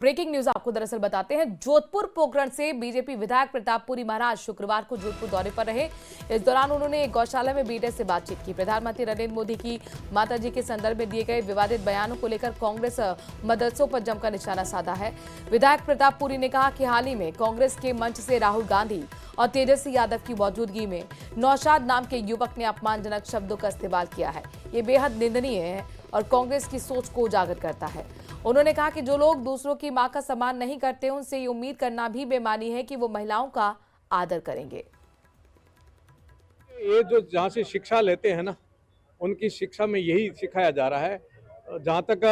Breaking news आपको दरअसल बताते हैं। जोधपुर पोखरण से बीजेपी विधायक प्रतापपुरी महाराज शुक्रवार को जोधपुर दौरे पर रहे। इस दौरान उन्होंने एक गौशाला में मीडिया से बातचीत की। प्रधानमंत्री नरेंद्र मोदी की माताजी के संदर्भ में दिए गए विवादित बयानों को लेकर कांग्रेस मदरसों पर जमकर निशाना साधा है। विधायक प्रतापपुरी ने कहा कि हाल ही में कांग्रेस के मंच से राहुल गांधी और तेजस्वी यादव की मौजूदगी में नौशाद नाम के युवक ने अपमानजनक शब्दों का इस्तेमाल किया है। ये बेहद निंदनीय है और कांग्रेस की सोच को उजागर करता है। उन्होंने कहा कि जो लोग दूसरों की मां का सम्मान नहीं करते, उनसे ये उम्मीद करना भी बेमानी है कि वो महिलाओं का आदर करेंगे। ये जो जहाँ से शिक्षा लेते हैं ना, उनकी शिक्षा में यही सिखाया जा रहा है। जहाँ तक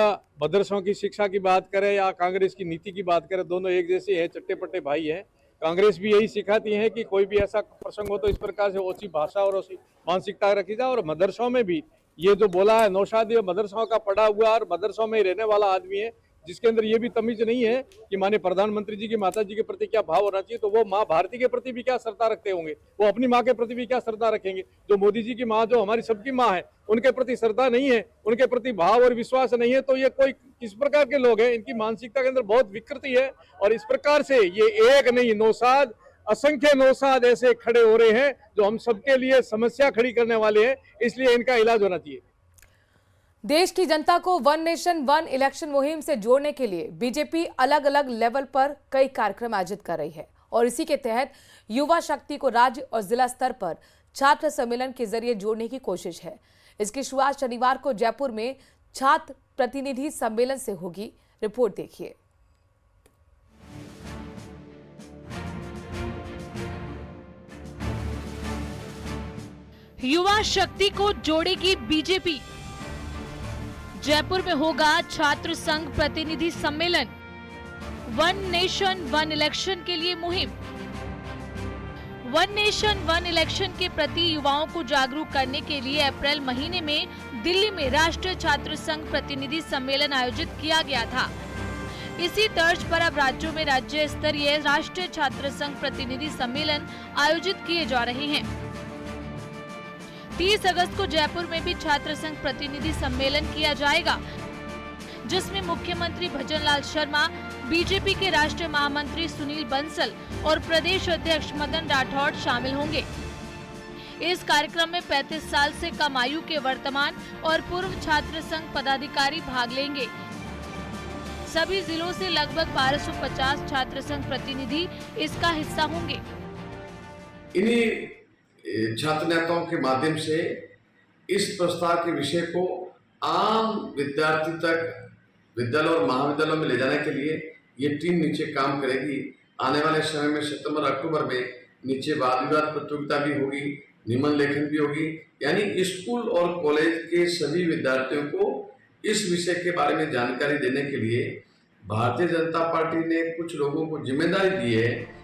मदरसों की शिक्षा की बात करें या कांग्रेस की नीति की बात करें, दोनों एक जैसे हैं, चट्टे पट्टे भाई हैं। कांग्रेस भी यही सिखाती है कि कोई भी ऐसा प्रसंग हो तो इस प्रकार से ओसी भाषा और ओसी मानसिकता रखी जाए। और मदरसों में भी ये जो बोला है, नौशाद ये मदरसों का पढ़ा हुआ और मदरसों में रहने वाला आदमी है, जिसके अंदर ये भी तमीज नहीं है कि माने प्रधानमंत्री जी की माता जी के प्रति क्या भाव होना चाहिए, तो वो माँ भारती के प्रति भी क्या श्रद्धा रखते होंगे, वो अपनी माँ के प्रति भी क्या श्रद्धा रखेंगे। जो मोदी जी की माँ, जो हमारी सबकी माँ है, उनके प्रति श्रद्धा नहीं है, उनके प्रति भाव और विश्वास नहीं है, तो ये कोई किस प्रकार के लोग हैं। इनकी मानसिकता के अंदर बहुत विकृति है। और इस प्रकार से ये एक नहीं, नौशाद, असंख्य नौशाद ऐसे खड़े हो रहे हैं जो हम सबके लिए समस्या खड़ी करने वाले हैं। इसलिए इनका इलाज होना चाहिए। देश की जनता को वन नेशन वन इलेक्शन मुहिम से जोड़ने के लिए बीजेपी अलग अलग लेवल पर कई कार्यक्रम आयोजित कर रही है और इसी के तहत युवा शक्ति को राज्य और जिला स्तर पर छात्र सम्मेलन के जरिए जोड़ने की कोशिश है। इसकी शुरुआत शनिवार को जयपुर में छात्र प्रतिनिधि सम्मेलन से होगी। रिपोर्ट देखिए। युवा शक्ति को जोड़ेगी बीजेपी। जयपुर में होगा छात्र संघ प्रतिनिधि सम्मेलन। वन नेशन वन इलेक्शन के लिए मुहिम। वन नेशन वन इलेक्शन के प्रति युवाओं को जागरूक करने के लिए अप्रैल महीने में दिल्ली में राष्ट्रीय छात्र संघ प्रतिनिधि सम्मेलन आयोजित किया गया था। इसी तर्ज पर अब राज्यों में राज्य स्तरीय राष्ट्रीय छात्र संघ प्रतिनिधि सम्मेलन आयोजित किए जा रहे हैं। 30 अगस्त को जयपुर में भी छात्र संघ प्रतिनिधि सम्मेलन किया जाएगा, जिसमें मुख्यमंत्री भजनलाल शर्मा, बीजेपी के राष्ट्रीय महामंत्री सुनील बंसल और प्रदेश अध्यक्ष मदन राठौड़ शामिल होंगे। इस कार्यक्रम में 35 साल से कम आयु के वर्तमान और पूर्व छात्र संघ पदाधिकारी भाग लेंगे। सभी जिलों से लगभग 1250 छात्र संघ प्रतिनिधि इसका हिस्सा होंगे। छात्र नेताओं के माध्यम से इस प्रस्ताव के विषय को आम विद्यार्थी तक विद्यालय और महाविद्यालयों में ले जाने के लिए ये टीम नीचे काम करेगी। आने वाले समय में सितंबर अक्टूबर में नीचे वाद विवाद प्रतियोगिता भी होगी, निबंध लेखन भी होगी। यानी स्कूल और कॉलेज के सभी विद्यार्थियों को इस विषय के बारे में जानकारी देने के लिए भारतीय जनता पार्टी ने कुछ लोगों को जिम्मेदारी दी है।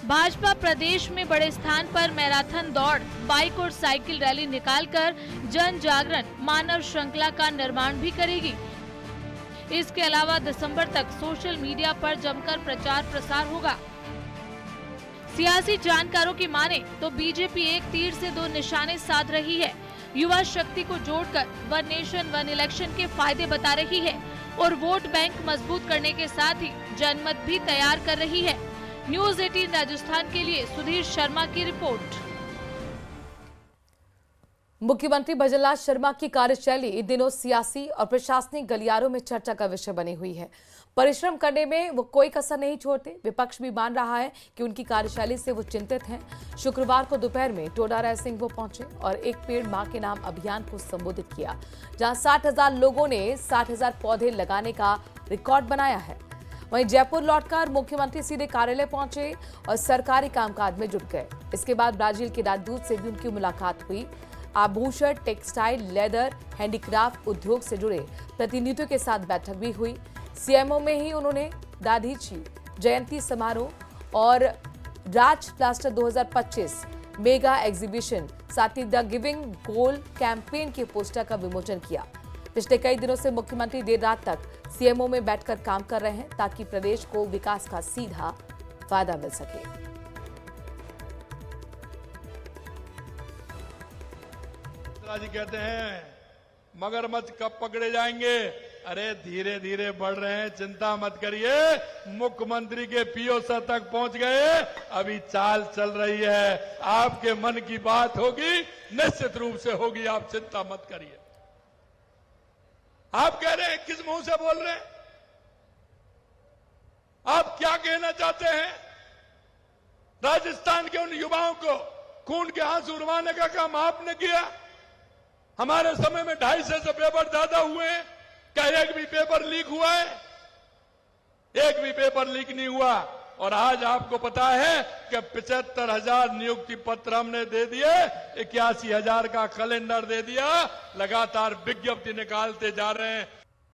भाजपा प्रदेश में बड़े स्थान पर मैराथन दौड़, बाइक और साइकिल रैली निकालकर जन जागरण मानव श्रृंखला का निर्माण भी करेगी। इसके अलावा दिसंबर तक सोशल मीडिया पर जमकर प्रचार प्रसार होगा। सियासी जानकारों की माने तो बीजेपी एक तीर से दो निशाने साध रही है। युवा शक्ति को जोड़कर वन नेशन वन इलेक्शन के फायदे बता रही है और वोट बैंक मजबूत करने के साथ ही जनमत भी तैयार कर रही है। न्यूज 18 राजस्थान के लिए सुधीर शर्मा की रिपोर्ट। मुख्यमंत्री भजनलाल शर्मा की कार्यशैली इन दिनों सियासी और प्रशासनिक गलियारों में चर्चा का विषय बनी हुई है। परिश्रम करने में वो कोई कसर नहीं छोड़ते। विपक्ष भी मान रहा है कि उनकी कार्यशैली से वो चिंतित हैं। शुक्रवार को दोपहर में टोडा रायसिंह वो पहुंचे और एक पेड़ मां के नाम अभियान को संबोधित किया, जहां 60,000 लोगों ने 60,000 पौधे लगाने का रिकॉर्ड बनाया है। वहीं जयपुर लौटकर मुख्यमंत्री सीधे कार्यालय पहुंचे और सरकारी कामकाज में जुट गए। इसके बाद ब्राजील के राजदूत से भी उनकी मुलाकात हुई। आभूषण, टेक्सटाइल, लेदर, हैंडीक्राफ्ट उद्योग से जुड़े प्रतिनिधियों के साथ बैठक भी हुई। सीएमओ में ही उन्होंने दादीची जयंती समारोह और राज प्लास्टर 2025 मेगा एग्जीबिशन, साथ ही द गिविंग गोल कैंपेन के पोस्टर का विमोचन किया। पिछले कई दिनों से मुख्यमंत्री देर रात तक सीएमओ में बैठकर काम कर रहे हैं, ताकि प्रदेश को विकास का सीधा फायदा मिल सके। जी कहते हैं मगरमच्छ कब पकड़े जाएंगे, अरे धीरे धीरे बढ़ रहे हैं, चिंता मत करिए। मुख्यमंत्री के पीओ सर तक पहुंच गए, अभी चाल चल रही है। आपके मन की बात होगी, निश्चित रूप से होगी, आप चिंता मत करिए। आप कह रहे हैं किस मुंह से बोल रहे हैं? आप क्या कहना चाहते हैं? राजस्थान के उन युवाओं को खून के आंसू रुवाने का काम आपने किया। हमारे समय में 250 से पेपर ज्यादा हुए हैं, क्या एक भी पेपर लीक हुआ है? एक भी पेपर लीक नहीं हुआ। और आज आपको पता है कि 75,000 नियुक्ति पत्र हमने दे दिए, 81,000 का कैलेंडर दे दिया, लगातार विज्ञप्ति निकालते जा रहे हैं।